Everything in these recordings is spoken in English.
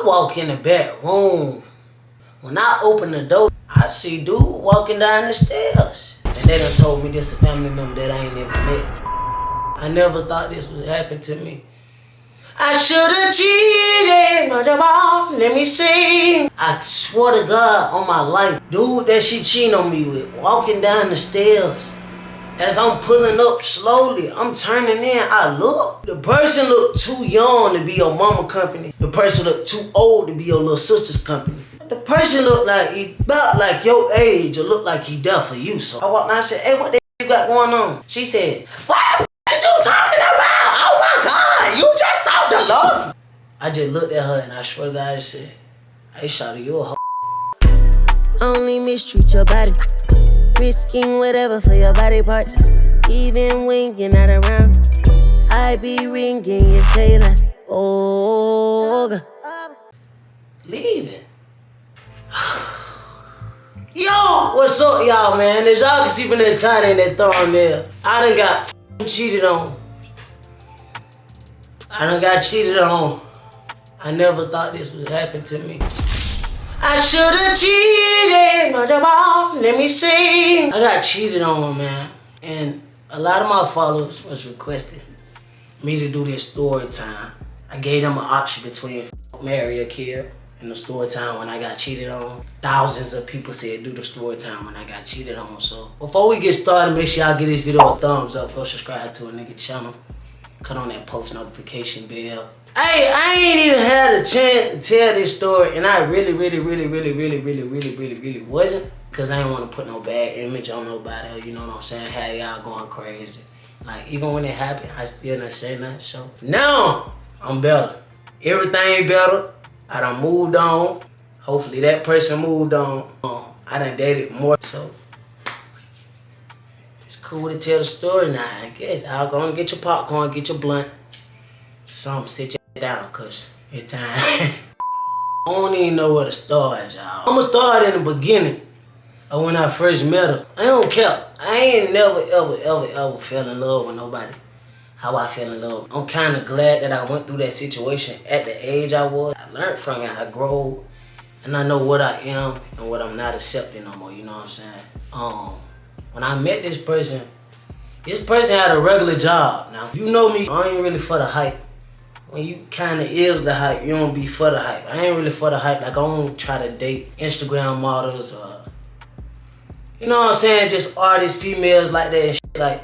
walk in the back room. When I open the door, I see dude walking down the stairs. And they done told me this a family member that I ain't never met. I never thought this would happen to me. I should've cheated, let me see. I swear to God on my life, dude that she cheating on me with, walking down the stairs. As I'm pulling up slowly, I'm turning in, I look. The person looked too young to be your mama company. The person looked too old to be your little sister's company. The person looked like he about like your age or looked like he there for you. So I walked down and said, hey, what the you got going on? She said, what the is you talking about? Oh my God, you just saw the Lord. I just looked at her and I swear to God I said, hey, shawty, you a hoe. Only mistreat your body. Risking whatever for your body parts. Even when you're not around, I be ringing your say like, oh God. Leaving. Yo, what's up, y'all, man? As y'all can see from that title in that thumbnail, I done got cheated on. I done got cheated on. I never thought this would happen to me. I should've cheated, let me see. I got cheated on, man. And a lot of my followers was requesting me to do this story time. I gave them an option between marry or kill and the story time when I got cheated on. Thousands of people said do the story time when I got cheated on. So before we get started, make sure y'all give this video a thumbs up. Go subscribe to a nigga channel. Cut on that post notification bell. Hey, I ain't even had a chance to tell this story, and I really wasn't, because I ain't want to put no bad image on nobody, you know what I'm saying? Had y'all going crazy. Like, even when it happened, I still didn't say nothing, so. Now, I'm better. Everything better. I done moved on. Hopefully that person moved on. I done dated more, so. It's cool to tell the story now, I guess. I'll go and get your popcorn, get your blunt. Something sit you down, cause it's time. I don't even know where to start, y'all. I'ma start in the beginning of when I first met her. I don't care. I ain't never, ever fell in love with nobody how I fell in love. I'm kinda glad that I went through that situation at the age I was. I learned from it, I grew, and I know what I am and what I'm not accepting no more, you know what I'm saying? When I met this person had a regular job. Now, if you know me, I ain't really for the hype. When you kinda is the hype, you don't be for the hype. I ain't really for the hype. Like, I don't try to date Instagram models or, you know what I'm saying, just artists, females like that and shit. Like,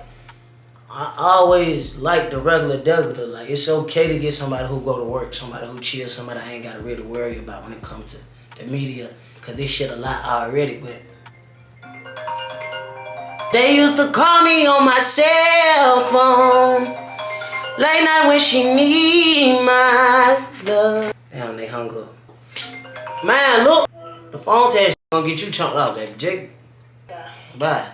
I always like the regular degular. Like, it's okay to get somebody who go to work, somebody who chill, somebody I ain't gotta really worry about when it comes to the media, cause this shit a lot already, but they used to call me on my cell phone. Late night when she need my love. Damn, they hung up. Man, look. The phone tag gonna get you chunked out, baby. Jake. Bye.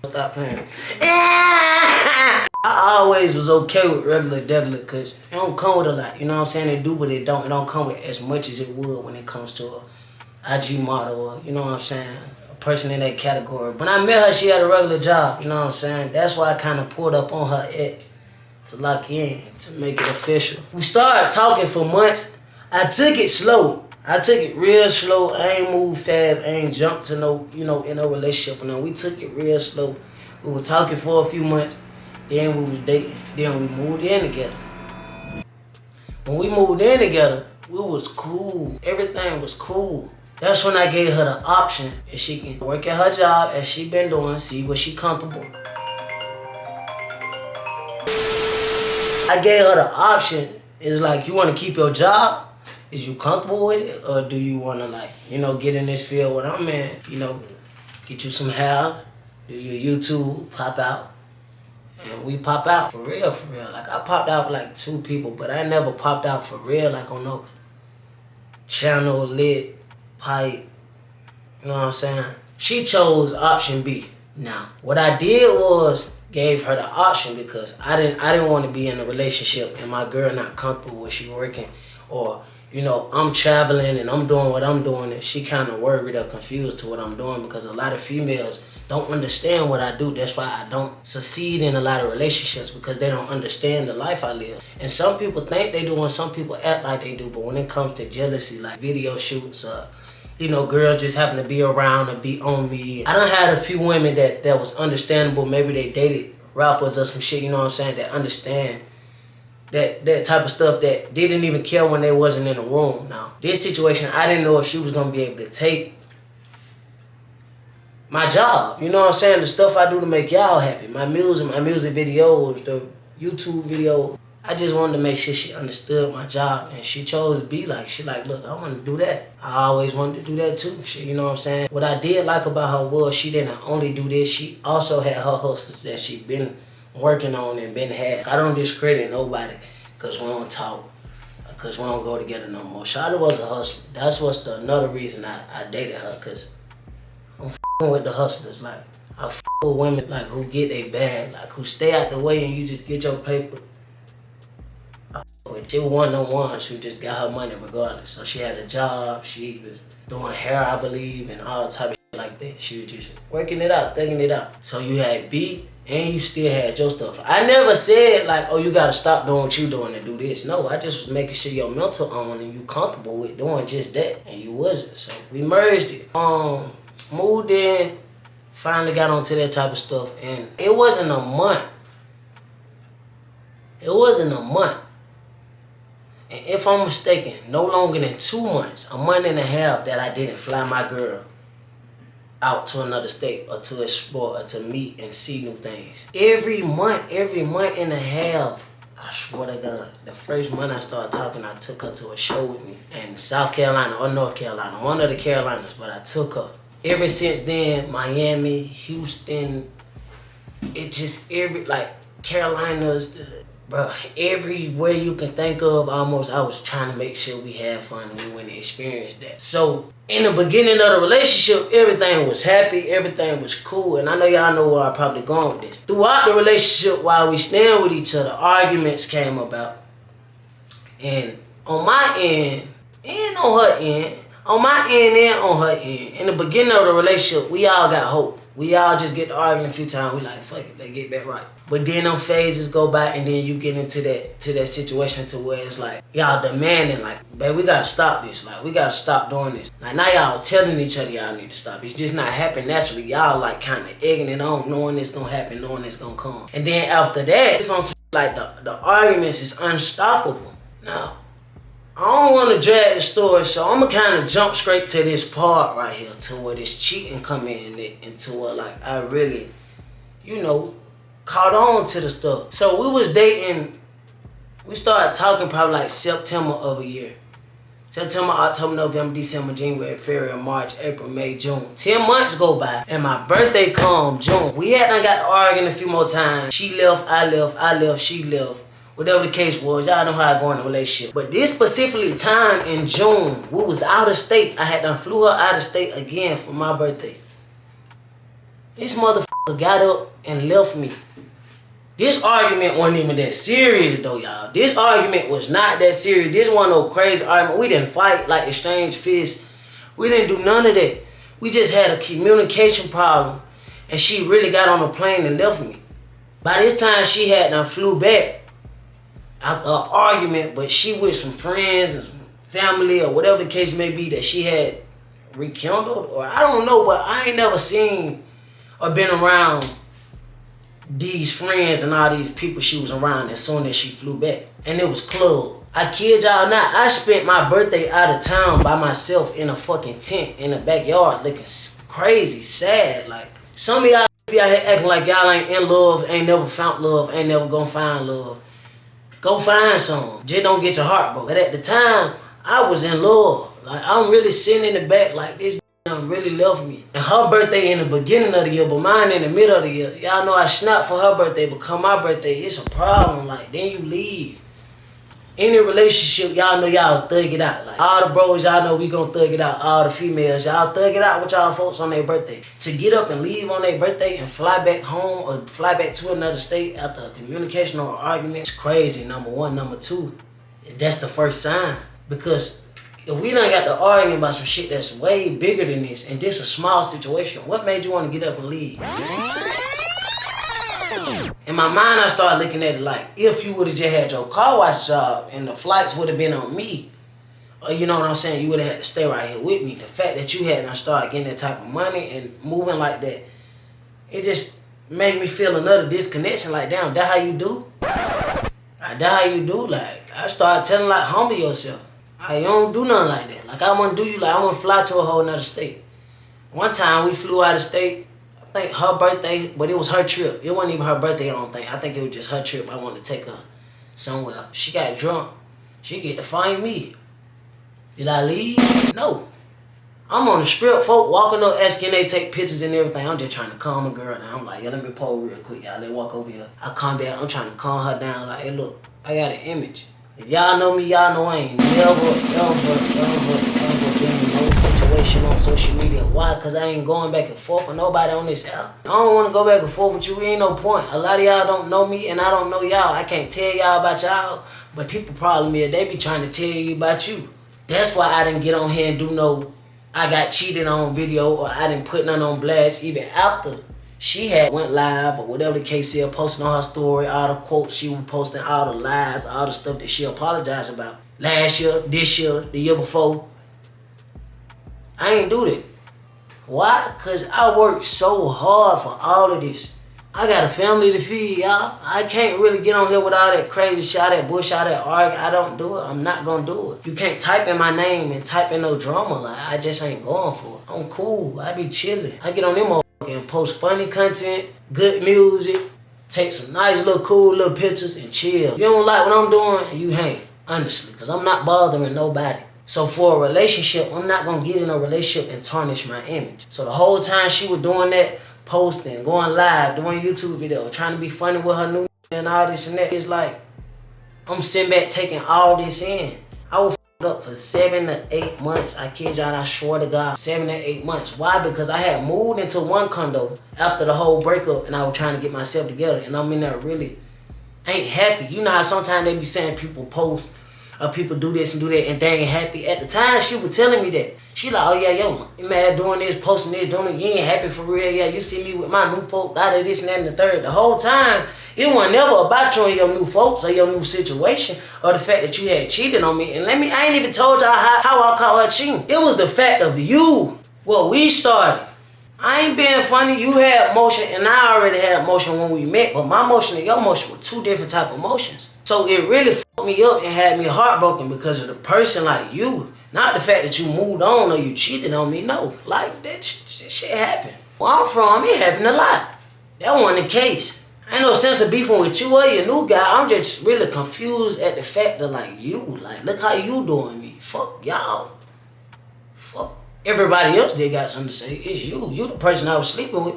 Stop playing. I always was okay with regular degular, cause it don't come with a lot. You know what I'm saying? They do, but it don't. It don't come with as much as it would when it comes to a IG model or, you know what I'm saying, a person in that category. When I met her, she had a regular job. You know what I'm saying? That's why I kind of pulled up on her to lock in, to make it official. We started talking for months. I took it slow. I took it real slow. I ain't moved fast. I ain't jumped to no, you know, in a relationship. No, we took it real slow. We were talking for a few months. Then we was dating. Then we moved in together. When we moved in together, we was cool. Everything was cool. That's when I gave her the option that she can work at her job as she been doing, see what she comfortable. I gave her the option. It's like, you want to keep your job? Is you comfortable with it? Or do you want to, like, you know, get in this field where I'm in, you know, get you some hair, do your YouTube, pop out. And we pop out for real, for real. Like, I popped out with like 2 people, but I never popped out for real, like on no channel, lit, pipe. You know what I'm saying? She chose option B. Now, what I did was gave her the option because I didn't want to be in a relationship and my girl not comfortable where she working, or, you know, I'm traveling and I'm doing what I'm doing and she kind of worried or confused to what I'm doing, because a lot of females don't understand what I do. That's why I don't succeed in a lot of relationships, because they don't understand the life I live. And some people think they do and some people act like they do, but when it comes to jealousy, like video shoots, girls just happen to be around and be on me. I done had a few women that was understandable. Maybe they dated rappers or some shit, you know what I'm saying, that understand that type of stuff, that didn't even care when they wasn't in the room. Now, this situation, I didn't know if she was going to be able to take my job. You know what I'm saying? The stuff I do to make y'all happy. My music videos, the YouTube videos. I just wanted to make sure she understood my job, and she chose to be like, she like, look, I want to do that. I always wanted to do that too. Shit, you know what I'm saying? What I did like about her was she didn't only do this, she also had her hustles that she been working on and been had. I don't discredit nobody because we don't talk, because we don't go together no more. Shawty was a hustler. That's what's another reason I dated her, because I'm f***ing with the hustlers. Like, I f*** with women like who get their bag, like who stay out the way and you just get your paper. She was one of them ones who just got her money regardless. So she had a job, she was doing hair, I believe, and all type of shit like that. She was just working it out, thugging it out. So you had beat and you still had your stuff. I never said like, oh, you gotta stop doing what you doing to do this. No, I just was making sure your mental on and you comfortable with doing just that. And you wasn't. So we merged it. Moved in, finally got onto that type of stuff, and it wasn't a month. It wasn't a month. And if I'm mistaken, no longer than 2 months, a month and a half, that I didn't fly my girl out to another state or to explore or to meet and see new things. Every month and a half, I swear to God, the first month I started talking, I took her to a show with me in South Carolina or North Carolina, one of the Carolinas, but I took her. Ever since then, Miami, Houston, it just Carolinas, bro, everywhere you can think of, almost, I was trying to make sure we had fun and we went and experienced that. So, in the beginning of the relationship, everything was happy, everything was cool, and I know y'all know where I'm probably going with this. Throughout the relationship, while we stand with each other, arguments came about. And on my end, and on her end, on my end and on her end, in the beginning of the relationship, we all got hope. We all just get to arguing a few times. We like, fuck it, let's get back right. But then them phases go by, and then you get into that situation to where it's like, y'all demanding, like, babe, we gotta stop this. Like, we gotta stop doing this. Like, now y'all telling each other y'all need to stop. It's just not happening naturally. Y'all like kind of egging it on, knowing it's gonna happen, knowing it's gonna come. And then after that, it's on like the arguments is unstoppable. Now, I don't want to drag the story, so I'm going to kind of jump straight to this part right here, to where this cheating come in, into where, like, I really, caught on to the stuff. So we was dating, we started talking probably like September of a year. September, October, November, December, January, February, March, April, May, June. 10 months go by, and my birthday come June. We hadn't got to arguing a few more times. She left, I left, she left. Whatever the case was, y'all know how I go in a relationship. But this specifically time in June, we was out of state. I had done flew her out of state again for my birthday. This motherfucker got up and left me. This argument wasn't even that serious though, y'all. This argument was not that serious. This wasn't no crazy argument. We didn't fight, like exchange fists. We didn't do none of that. We just had a communication problem, and she really got on a plane and left me. By this time, she had done flew back after an argument, but she with some friends and some family or whatever the case may be that she had rekindled, or I don't know, but I ain't never seen or been around these friends and all these people she was around as soon as she flew back. And it was club. I kid y'all not, I spent my birthday out of town by myself in a fucking tent in the backyard looking crazy, sad. Like, some of y'all be out here acting like y'all ain't in love, ain't never found love, ain't never gonna find love. Go find some. Just don't get your heart broke. But at the time, I was in love. Like, I'm really sitting in the back like this done really left me. And her birthday in the beginning of the year, but mine in the middle of the year. Y'all know I snapped for her birthday, but come my birthday, it's a problem. Like, then you leave. Any relationship, y'all know y'all thug it out. Like, all the bros, y'all know we gonna thug it out. All the females, y'all thug it out with y'all folks on their birthday. To get up and leave on their birthday and fly back home or fly back to another state after a communication or argument, it's crazy, number one. Number two, that's the first sign. Because if we done got to arguing about some shit that's way bigger than this, and this a small situation, what made you want to get up and leave? In my mind, I started looking at it like, if you would have just had your car wash job and the flights would have been on me, or you know what I'm saying, you would have had to stay right here with me. The fact that you hadn't started getting that type of money and moving like that, it just made me feel another disconnection. Like, damn, that how you do? Like, that how you do? Like, I started telling, like, humble yourself. Like, you don't do nothing like that. Like, I want to do you like, I want to fly to a whole nother state. One time, we flew out of state. I think her birthday, but it was her trip. It wasn't even her birthday, I don't think. I think it was just her trip. I wanted to take her somewhere. She got drunk. She get to find me. Did I leave? No. I'm on the strip, folk walking up, asking they take pictures and everything. I'm just trying to calm a girl down. I'm like, yeah, let me pose real quick, y'all. Let's walk over here. I come back. I'm trying to calm her down. Like, hey, look, I got an image. If y'all know me, y'all know I ain't never, ever been in no situation on social media. Why? Because I ain't going back and forth with nobody on this app. I don't want to go back and forth with you. Ain't no point. A lot of y'all don't know me, and I don't know y'all. I can't tell y'all about y'all, but people problem is they be trying to tell you about you. That's why I didn't get on here and do no, I got cheated on video, or I didn't put none on blast even after she had went live or whatever the case is, posting on her story, all the quotes she was posting, all the lies, all the stuff that she apologized about. Last year, this year, the year before. I ain't do that. Why? Because I worked so hard for all of this. I got a family to feed, y'all. I can't really get on here with all that crazy shit, all that bullshit, all that arguing. I don't do it. I'm not gonna do it. You can't type in my name and type in no drama. Like, I just ain't going for it. I'm cool. I be chilling. I get on them and post funny content, good music, take some nice little cool little pictures and chill. If you don't like what I'm doing, you hang, honestly, because I'm not bothering nobody. So for a relationship, I'm not going to get in a relationship and tarnish my image. So the whole time she was doing that, posting, going live, doing YouTube videos, trying to be funny with her new and all this and that, it's like, I'm sitting back taking all this in. I was up for 7 to 8 months. I kid y'all, I swear to God, 7 to 8 months. Why? Because I had moved into one condo after the whole breakup and I was trying to get myself together, and I'm in there really ain't happy. You know how sometimes they be saying people post or people do this and do that and they ain't happy. At the time, she was telling me that. She like, oh yeah, yo, you mad doing this, posting this, doing it, you ain't happy for real. Yeah, you see me with my new folks out of this and that and the third. The whole time, it wasn't never about you and your new folks or your new situation or the fact that you had cheated on me. And I ain't even told y'all how I caught her cheating. It was the fact of you. Well, we started. I ain't being funny. You had motion and I already had motion when we met, but my motion and your motion were two different type of emotions. So it really fucked me up and had me heartbroken because of the person like you. Not the fact that you moved on or you cheated on me. No, life, that shit happened. Where I'm from, it happened a lot. That wasn't the case. Ain't no sense of beefing with you or your new guy. I'm just really confused at the fact that like you, like look how you doing me. Fuck y'all. Fuck everybody else that got something to say. It's you. You the person I was sleeping with.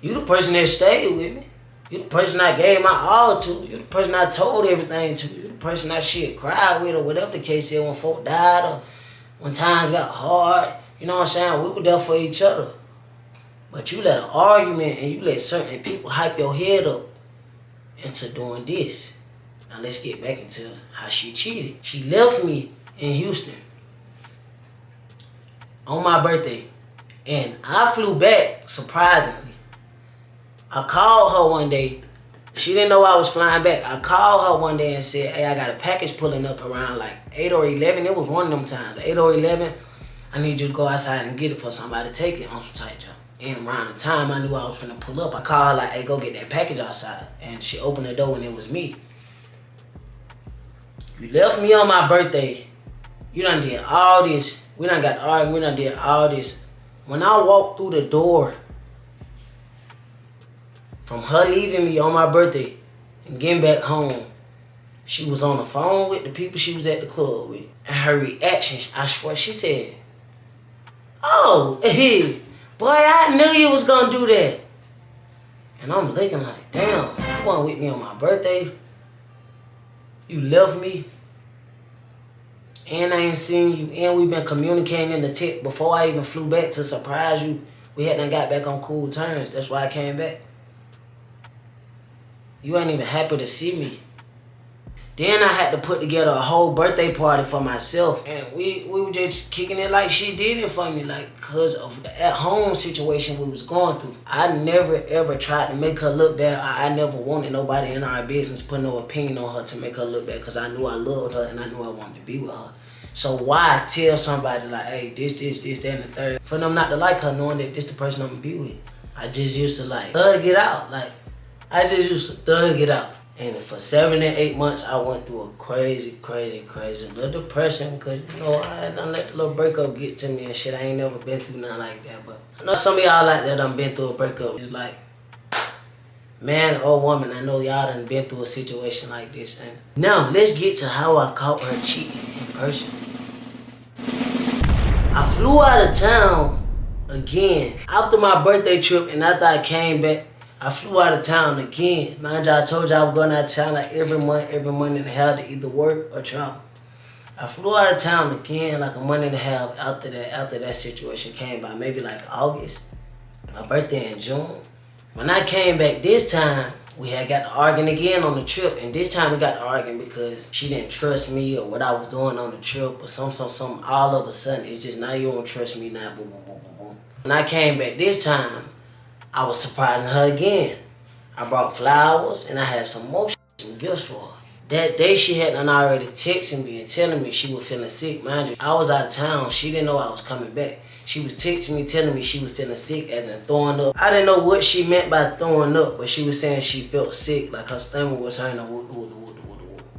You the person that stayed with me. You the person I gave my all to. You the person I told everything to. You the person I shit cried with or whatever the case is when folk died or when times got hard. You know what I'm saying? We were there for each other. But you let an argument and you let certain people hype your head up into doing this. Now let's get back into how she cheated. She left me in Houston on my birthday. And I flew back, surprisingly. I called her one day. She didn't know I was flying back. I called her one day and said, hey, I got a package pulling up around like 8 or 11. It was one of them times, 8 or 11. I need you to go outside and get it for somebody to take it on some tight job. And around the time I knew I was finna pull up, I called her like, hey, go get that package outside. And she opened the door and it was me. You left me on my birthday. You done did all this. We done got argued. We done did all this. When I walked through the door, from her leaving me on my birthday and getting back home, she was on the phone with the people she was at the club with. And her reaction, I swear, she said, oh, hey, boy, I knew you was gonna do that. And I'm looking like, damn, you wasn't with me on my birthday. You left me. And I ain't seen you. And we've been communicating in the text before I even flew back to surprise you. We hadn't got back on cool terms. That's why I came back. You ain't even happy to see me. Then I had to put together a whole birthday party for myself. And we were just kicking it like she did it for me. Like, cause of the at-home situation we was going through. I never ever tried to make her look bad. I never wanted nobody in our business put no opinion on her to make her look bad. Cause I knew I loved her and I knew I wanted to be with her. So why tell somebody like, hey, this, that, and the third, for them not to like her knowing that this the person I'm gonna be with. I just used to like thug it out. Like, I just used to thug it out. And for 7 to 8 months, I went through a crazy little depression because, you know, I had done let the little breakup get to me and shit. I ain't never been through nothing like that. But I know some of y'all like that done been through a breakup. It's like, man or woman, I know y'all done been through a situation like this. And now, let's get to how I caught her cheating in person. I flew out of town again after my birthday trip, and after I came back, I flew out of town again. Mind you, I told you I was going out of town like every month and a half to either work or travel. I flew out of town again like a month and a half after that situation came by, maybe like August. My birthday in June. When I came back this time, we had got to arguing again on the trip, and this time we got to arguing because she didn't trust me or what I was doing on the trip or something. All of a sudden, it's just now you don't trust me now. Boom, boom, boom, boom, boom. When I came back this time, I was surprising her again. I brought flowers and I had some gifts for her. That day she had done already texting me and telling me she was feeling sick. Mind you, I was out of town. She didn't know I was coming back. She was texting me telling me she was feeling sick and then throwing up. I didn't know what she meant by throwing up, but she was saying she felt sick, like her stomach was hurting.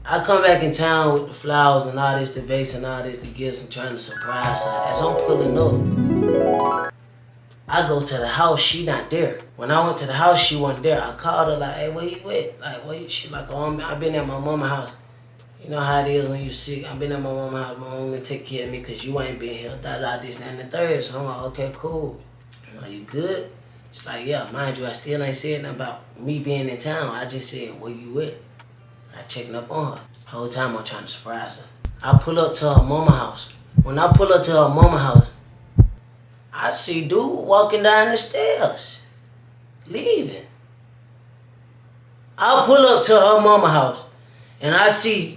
I come back in town with the flowers and all this, the vase and all this, the gifts, and trying to surprise her. As I'm pulling up, I go to the house, she not there. When I went to the house, she wasn't there. I called her like, hey, where you at? Like, where you? She like, oh, I've been at my mama's house. You know how it is when you sick. I've been at my mama's house. My mama gonna take care of me because you ain't been here. This, and the third. So I'm like, okay, cool. Are you good? She's like, yeah, mind you, I still ain't said nothing about me being in town. I just said, where you at? I checking up on her. The whole time I'm trying to surprise her. I pull up to her mama's house. When I pull up to her mama's house, I see dude walking down the stairs, leaving. I pull up to her mama's house, and I see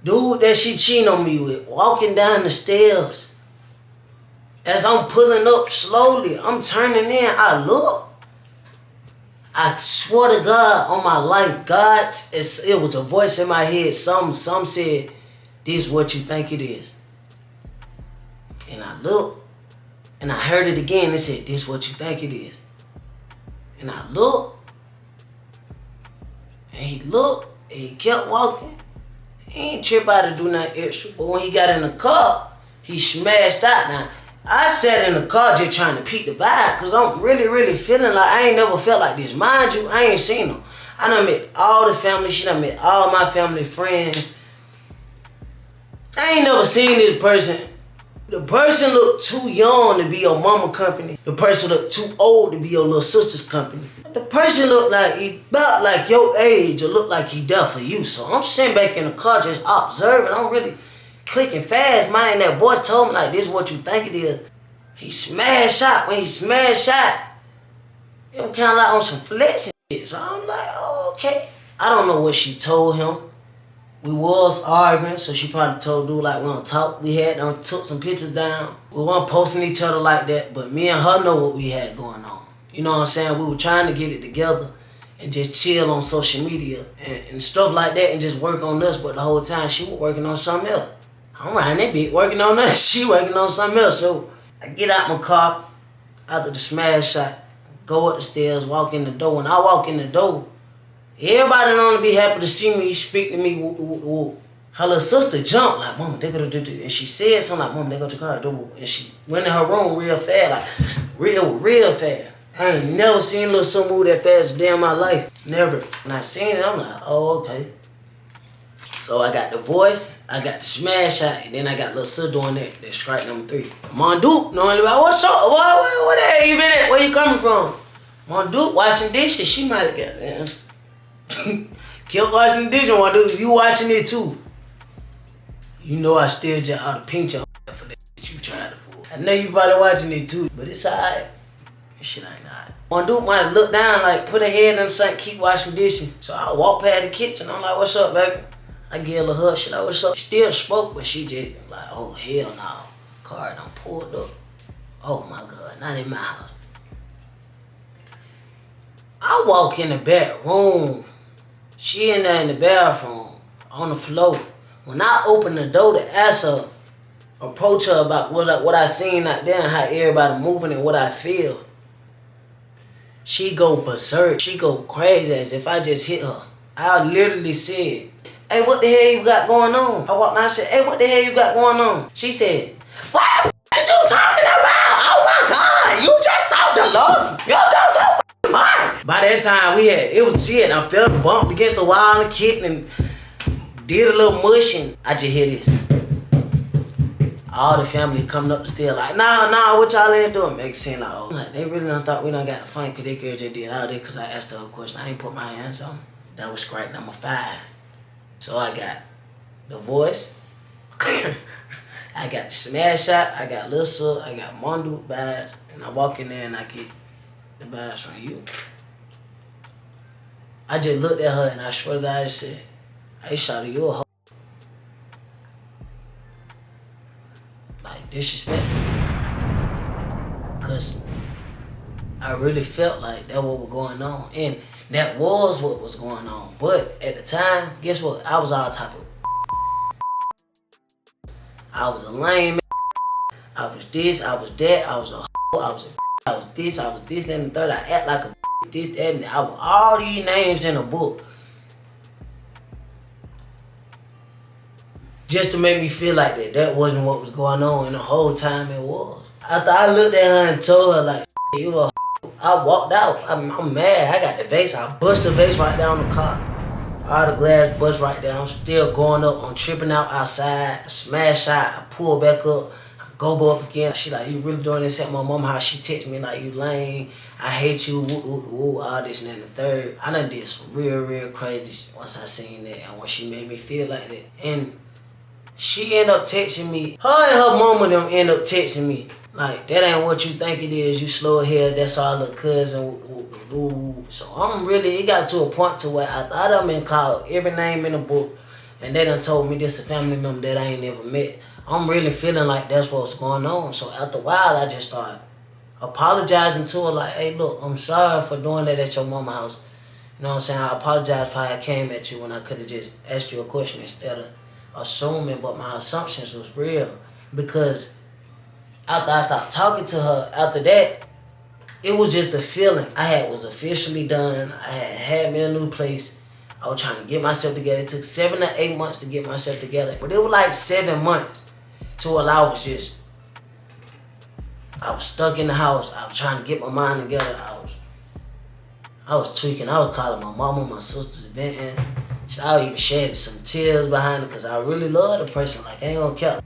dude that she cheating on me with walking down the stairs. As I'm pulling up slowly, I'm turning in, I look. I swear to God on my life, it was a voice in my head. Some said, this is what you think it is. And I look. And I heard it again. It said, this is what you think it is. And I looked. And he looked. And he kept walking. He ain't trip out to do nothing extra. But when he got in the car, he smashed out. Now, I sat in the car just trying to peep the vibe. Because I'm really feeling like I ain't never felt like this. Mind you, I ain't seen him. I done met all the family. She done met all my family friends. I ain't never seen this person. The person looked too young to be your mama company. The person looked too old to be your little sister's company. The person looked like he about like your age or looked like he there for you. So I'm sitting back in the car just observing. I'm really clicking fast. Man, that voice told me like, this is what you think it is. He smashed out. When he smashed out, it was kind of like on some flexing shit. So I'm like, oh, okay. I don't know what she told him. We was arguing, so she probably told dude like we don't talk. We had took some pictures down. We weren't posting each other like that, but me and her know what we had going on. You know what I'm saying? We were trying to get it together and just chill on social media and stuff like that and just work on us, but the whole time she was working on something else. I'm riding that bitch working on us. She working on something else. So I get out my car after the smash shot, go up the stairs, walk in the door. When I walk in the door, everybody don't be happy to see me, speak to me, whoop, whoop, whoop. Her little sister jumped like, mama, they go to do. And she said something like, mama, they go to Jhacari, do. And she went in her room real fast, like real fast. I ain't never seen little son move that fast a day in my life. Never. When I seen it, I'm like, oh, okay. So I got the voice, I got the smash shot, and then I got little sis doing that strike number 3. Mon Duke knowing about what's up? What the hell you been at? Where you coming from? Mon Duke washing dishes, she might have got there. Kept watching the dishes, Mon Duke. You watching it too. You know I still just out of pinch on for that shit you trying to pull. I know you probably watching it too, but it's alright. This shit ain't alright. Mon Duke might have looked down, like put her head in the sink, keep washing dishes. So I walk past the kitchen. I'm like, what's up, baby? I gave her a hug. She like, what's up? She still spoke, but she just like, oh, hell no. Car done pulled up. Oh, my God. Not in my house. I walk in the back room. She in there in the bathroom, on the floor. When I open the door to ask her, approach her about what I seen out there and how everybody moving and what I feel, she go berserk. She go crazy as if I just hit her. I literally said, hey, what the hell you got going on? I walked down and said, hey, what the hell you got going on? She said, what the f*** is you talking about? Oh my God, you just saw the Lord. You don't talk about. By that time, it was shit. I felt bumped against the wall and kicked and did a little mushing. I just hear this. All the family coming up the stairs like, nah, what y'all in doing? Make it seem like, oh, like, they really done thought we done got the fun because they girl just did all that because I asked her a question. I ain't put my hands on. That was strike number 5. So I got the voice, I got the smash shot, I got Lissa, I got Mondu bags, and I walk in there and I get the bags from you. I just looked at her and I swear to God, I said, hey, shawty, you a hoe. Like, disrespectful. Because I really felt like that what was going on. And that was what was going on. But at the time, guess what? I was all type of. I was a lame man. I was this, I was that, I was a hoe, I was this, that, and the third. I act like a this, that, and I was all these names in a book. Just to make me feel like that wasn't what was going on, and the whole time it was. After I looked at her and told her like, you a I walked out. I'm mad. I got the vase. I bust the vase right down the car. All the glass bust right down. Still going up. I'm tripping out outside. Smash out. I pull back up. I go up again. She like, you really doing this at my mama house? She text me like, you lame. I hate you. Woo, woo, woo, all this and then the third. I done did some real crazy once I seen that and when she made me feel like that. And she ended up texting me. Her and her mama them end up texting me. Like, that ain't what you think it is. You slow head, that's our little cousin. So I'm really, it got to a point to where I thought I've been called every name in the book. And they done told me this a family member that I ain't never met. I'm really feeling like that's what's going on. So after a while, I just started apologizing to her. Like, hey, look, I'm sorry for doing that at your mama's house. You know what I'm saying? I apologize for how I came at you when I could have just asked you a question instead of assuming. But my assumptions was real. Because after I stopped talking to her, after that, it was just a feeling. Was officially done. I had me a new place. I was trying to get myself together. It took 7 to 8 months to get myself together. But it was like 7 months to where I was stuck in the house. I was trying to get my mind together. I was tweaking. I was calling my mama, my sisters, venting. I even shedded some tears behind it because I really love the person. Like, I ain't gonna care.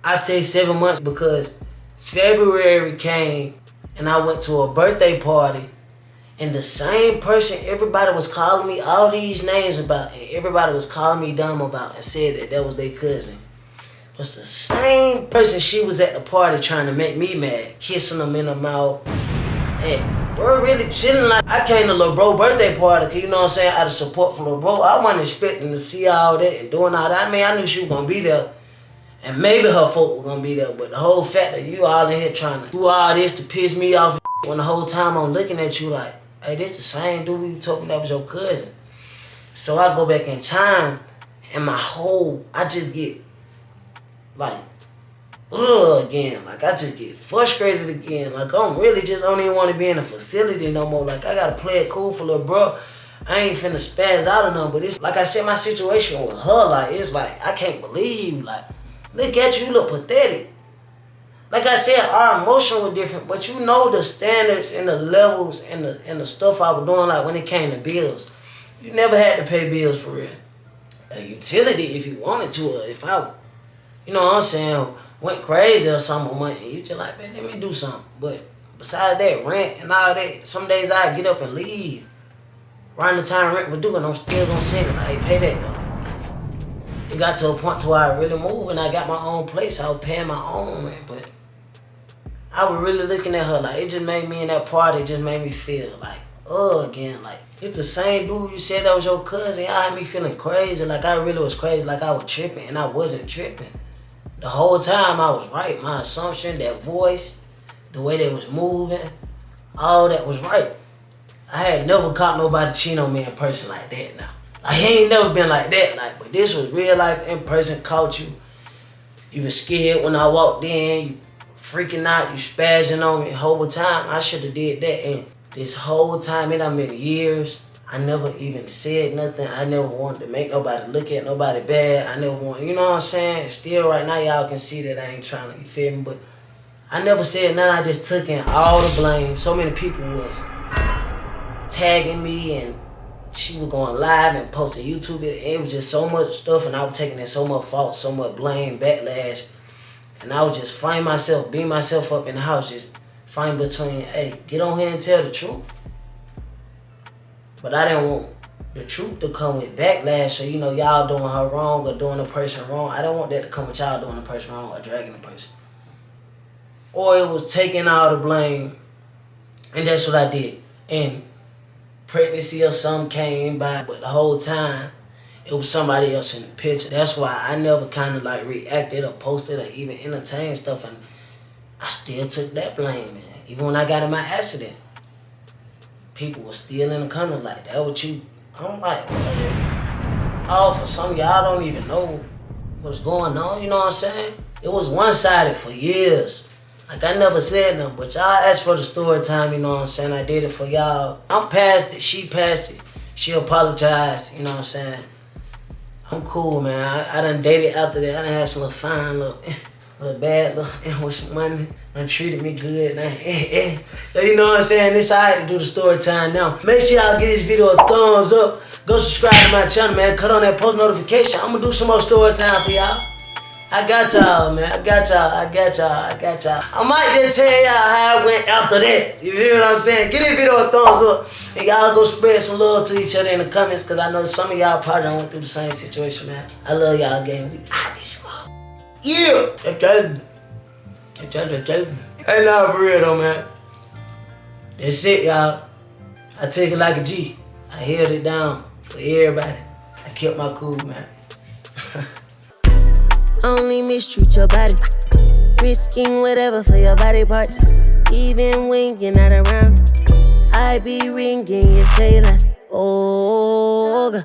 I say 7 months because February came and I went to a birthday party and the same person everybody was calling me all these names about and everybody was calling me dumb about and said that was their cousin was the same person she was at the party trying to make me mad, kissing them in the mouth. And we're really chilling. Like, I came to Lil Bro birthday party because, you know what I'm saying, out of support for Lil Bro. I wasn't expecting to see all that and doing all that. I mean, I knew she was going to be there. And maybe her folk were gonna be there, but the whole fact that you all in here trying to do all this to piss me off when the whole time I'm looking at you like, hey, this the same dude you told me that was your cousin. So I go back in time and I just get like, again. Like, I just get frustrated again. Like, I'm really just don't even want to be in a facility no more. Like, I gotta play it cool for little bro. I ain't finna spaz out of nothing, but it's like I said, my situation with her, like, it's like, I can't believe, like, look at you look pathetic. Like I said, our emotion was different, but you know the standards and the levels and the stuff I was doing, like when it came to bills. You never had to pay bills for real. A utility if you wanted to, or if I, you know what I'm saying, went crazy or something with money, you just like, man, let me do something. But besides that, rent and all that, some days I get up and leave. Around the time rent was due and I'm still gonna send it. I ain't pay that though. It got to a point to where I really moved and I got my own place. I was paying my own rent, but I was really looking at her like, it just made me in that party, it just made me feel like, again. Like, it's the same dude you said that was your cousin. Y'all had me feeling crazy. Like, I really was crazy. Like, I was tripping, and I wasn't tripping. The whole time I was right. My assumption, that voice, the way they was moving, all that was right. I had never caught nobody cheating on me in person like that now. Like, he ain't never been like that. Like, but this was real life in person, caught you. You was scared when I walked in, you freaking out, you spazzing on me. The whole time, I should have did that. And this whole time, it done been years, I never even said nothing. I never wanted to make nobody look at nobody bad. I never wanted, you know what I'm saying? Still right now, y'all can see that I ain't trying to, you feel me? But I never said nothing. I just took in all the blame. So many people was tagging me, and she was going live and posting YouTube. It was just so much stuff, and I was taking in so much fault, so much blame, backlash. And I was just find myself, beat myself up in the house, just find between, hey, get on here and tell the truth. But I didn't want the truth to come with backlash, so, you know, y'all doing her wrong or doing a person wrong. I don't want that to come with y'all doing a person wrong or dragging a person. Or it was taking all the blame, and that's what I did. And pregnancy or something came by, but the whole time, it was somebody else in the picture. That's why I never kind of like reacted or posted or even entertained stuff, and I still took that blame, man. Even when I got in my accident, people were still in the comments like, that what you, I'm like, oh, for some of y'all don't even know what's going on, you know what I'm saying? It was one-sided for years. Like, I never said nothing, but y'all asked for the story time, you know what I'm saying? I did it for y'all. I'm past it, she passed it. She apologized, you know what I'm saying? I'm cool, man. I done dated after that. I done had some little fine, little bad, and with some money. Done treated me good. So, you know what I'm saying? It's alright to do the story time now. Make sure y'all give this video a thumbs up. Go subscribe to my channel, man. Cut on that post notification. I'm gonna do some more story time for y'all. I got y'all, man. I got y'all. I might just tell y'all how I went after that. You feel what I'm saying? Give this video a thumbs up. And y'all go spread some love to each other in the comments, because I know some of y'all probably done went through the same situation, man. I love y'all, gang. We out this mother. Yeah! Hey, nah, for real though, man. That's it, y'all. I take it like a G. I held it down for everybody. I kept my cool, man. Only mistreat your body, risking whatever for your body parts. Even when you're not around, I be ringing your cellular. Oh, God.